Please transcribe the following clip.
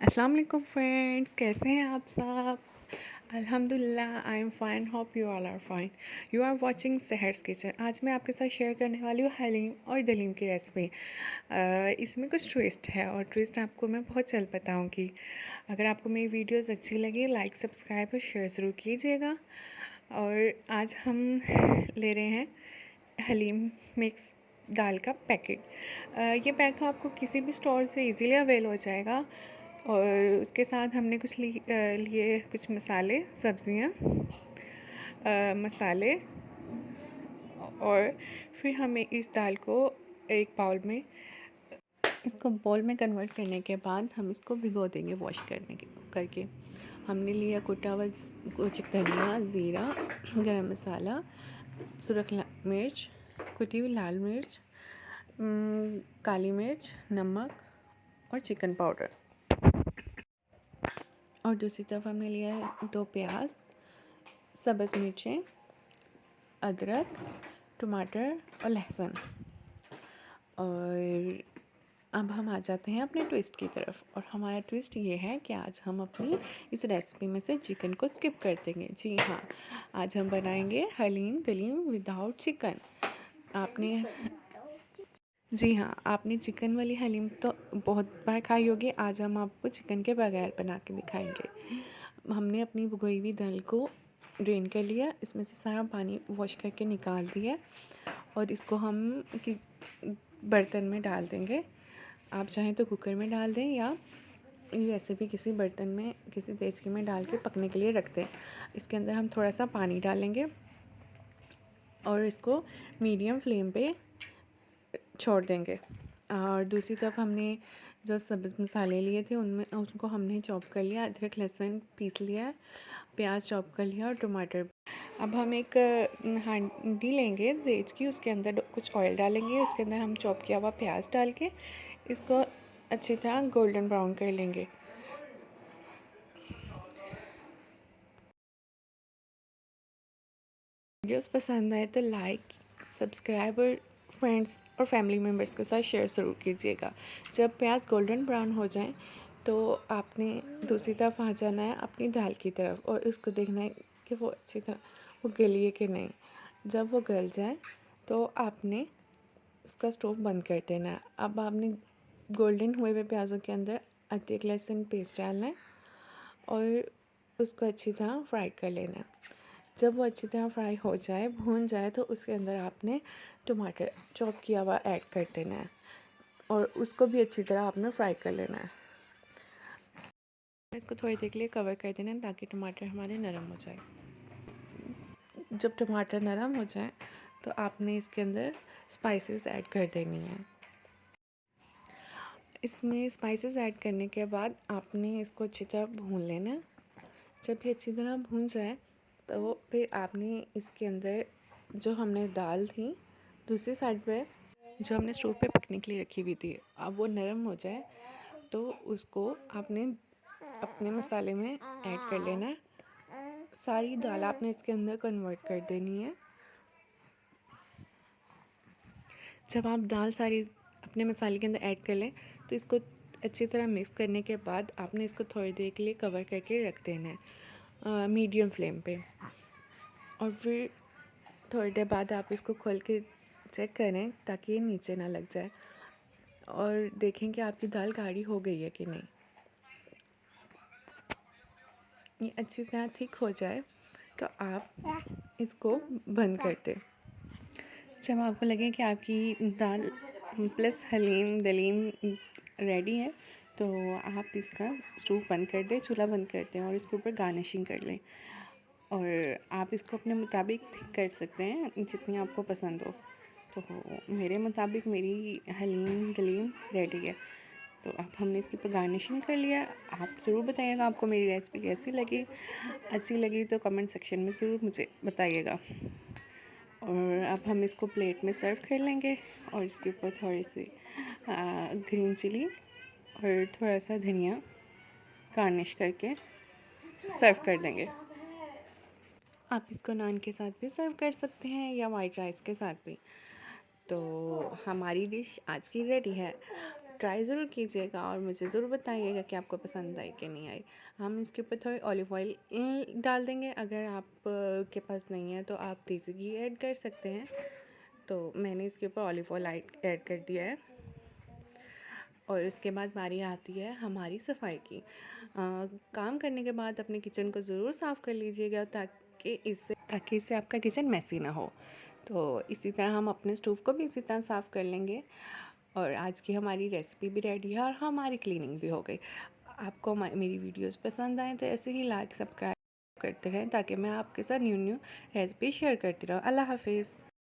अस्सलाम वालेकुम फ्रेंड्स, कैसे हैं आप सब। अल्हम्दुलिल्लाह I am fine, hope you all are fine. You are watching सहर्स किचन। आज मैं आपके साथ शेयर करने वाली हूँ हलीम और दलीम की रेसिपी। इसमें कुछ ट्विस्ट है और ट्विस्ट आपको मैं बहुत जल्द बताऊँगी। अगर आपको मेरी वीडियोस अच्छी लगी लाइक सब्सक्राइब और शेयर ज़रूर कीजिएगा। और आज हम ले रहे हैं हलीम मिक्स दाल का पैकेट। ये पैक आपको किसी भी स्टोर से इजीली अवेल हो जाएगा। और उसके साथ हमने लिए कुछ मसाले, सब्जियां, मसाले। और फिर हमें इस दाल को एक बाउल में कन्वर्ट करने के बाद हम इसको भिगो देंगे वॉश करके। हमने लिया कुटा हुआ कुछ धनिया, ज़ीरा, गरम मसाला, सुरख मिर्च, कुटी हुई लाल मिर्च, काली मिर्च, नमक और चिकन पाउडर। और दूसरी तरफ हमने लिया है 2 प्याज, सब्ज़ मिर्चें, अदरक, टमाटर और लहसुन। और अब हम आ जाते हैं अपने ट्विस्ट की तरफ। और हमारा ट्विस्ट ये है कि आज हम अपनी इस रेसिपी में से चिकन को स्किप कर देंगे। जी हाँ, आज हम बनाएंगे हलीम दलीम विदाउट चिकन। आपने जी हाँ, आपने चिकन वाली हलीम तो बहुत बार खाई होगी। आज हम आपको चिकन के बगैर बना के दिखाएंगे। हमने अपनी भिगोई हुई दाल को ड्रेन कर लिया, इसमें से सारा पानी वॉश करके निकाल दिया और इसको हम बर्तन में डाल देंगे। आप चाहें तो कुकर में डाल दें या वैसे भी किसी बर्तन में, किसी देचकी में डाल के पकने के लिए रख दें। इसके अंदर हम थोड़ा सा पानी डालेंगे और इसको मीडियम फ्लेम पे छोड़ देंगे। और दूसरी तरफ हमने जो सब्ज़ मसाले लिए थे उनको हमने चॉप कर लिया। अदरक लहसुन पीस लिया, प्याज चॉप कर लिया और टमाटर। अब हम एक हांडी लेंगे देज की, उसके अंदर कुछ ऑयल डालेंगे, उसके अंदर हम चॉप किया हुआ प्याज डाल के इसको अच्छी तरह गोल्डन ब्राउन कर लेंगे। वीडियोस पसंद आए तो लाइक सब्सक्राइब और फ्रेंड्स और फैमिली मेम्बर्स के साथ शेयर ज़रूर कीजिएगा। जब प्याज गोल्डन ब्राउन हो जाए तो आपने दूसरी तरफ आ जाना है अपनी दाल की तरफ और उसको देखना है कि वो अच्छी तरह वो गली है कि नहीं। जब वो गल जाए तो आपने उसका स्टोव बंद कर देना है। अब आपने गोल्डन हुए हुए प्याज़ों के अंदर अदरक लहसुन पेस्ट डालना है और उसको अच्छी तरह फ्राई कर लेना है। जब वो अच्छी तरह फ्राई हो जाए, भून जाए, तो उसके अंदर आपने टमाटर चॉप किया हुआ ऐड कर देना है और उसको भी अच्छी तरह आपने फ्राई कर लेना है। इसको थोड़ी देर के लिए कवर कर देना है ताकि टमाटर हमारे नरम हो जाए। जब टमाटर नरम हो जाए तो आपने इसके अंदर स्पाइसेस ऐड कर देनी है। इसमें स्पाइसेस ऐड करने के बाद आपने इसको अच्छी तरह भून लेना है। जब ये अच्छी तरह भून जाए तो फिर आपने इसके अंदर जो हमने दाल थी दूसरी साइड पे जो हमने स्टोव पे पकने के लिए रखी हुई थी, अब वो नरम हो जाए तो उसको आपने अपने मसाले में ऐड कर लेना है। सारी दाल आपने इसके अंदर कन्वर्ट कर देनी है। जब आप दाल सारी अपने मसाले के अंदर ऐड कर लें तो इसको अच्छी तरह मिक्स करने के बाद आपने इसको थोड़ी देर के लिए कवर करके रख देना है मीडियम फ्लेम पे। और फिर थोड़ी देर बाद आप इसको खोल के चेक करें ताकि ये नीचे ना लग जाए और देखें कि आपकी दाल गाढ़ी हो गई है कि नहीं। ये अच्छी तरह थिक हो जाए तो आप इसको बंद कर दें। जब आपको लगे कि आपकी दाल प्लस हलीम दलीम रेडी है तो आप इसका स्टोव बंद कर दें, चूल्हा बंद कर दें और इसके ऊपर गार्निशिंग कर लें। और आप इसको अपने मुताबिक थिक कर सकते हैं जितनी आपको पसंद हो। तो मेरे मुताबिक मेरी हलीम दलीम रेडी है। तो अब हमने इसके ऊपर गार्निशिंग कर लिया। आप ज़रूर बताइएगा आपको मेरी रेसिपी कैसी लगी। अच्छी लगी तो कमेंट सेक्शन में ज़रूर मुझे बताइएगा। और अब हम इसको प्लेट में सर्व कर लेंगे और इसके ऊपर थोड़ी सी ग्रीन चिली और थोड़ा सा धनिया गार्निश करके सर्व कर देंगे। आप इसको नान के साथ भी सर्व कर सकते हैं या वाइट राइस के साथ भी। तो हमारी डिश आज की रेडी है। ट्राई ज़रूर कीजिएगा और मुझे ज़रूर बताइएगा कि आपको पसंद आई कि नहीं आई। हम इसके ऊपर थोड़ी ऑलिव ऑयल डाल देंगे, अगर आप के पास नहीं है तो आप देसी घी ऐड कर सकते हैं। तो मैंने इसके ऊपर ऑलिव ऑयल ऐड कर दिया है। और उसके बाद बारी आती है हमारी सफाई की। काम करने के बाद अपने किचन को ज़रूर साफ़ कर लीजिएगा ताकि इससे आपका किचन मैसी ना हो। तो इसी तरह हम अपने स्टोव को भी इसी तरह साफ़ कर लेंगे। और आज की हमारी रेसिपी भी रेडी है और हमारी क्लीनिंग भी हो गई। आपको मेरी वीडियोस पसंद आए तो ऐसे ही लाइक सब्सक्राइब करते रहें ताकि मैं आपके साथ न्यू न्यू रेसिपी शेयर करती रहूँ। अल्लाह हाफिज़।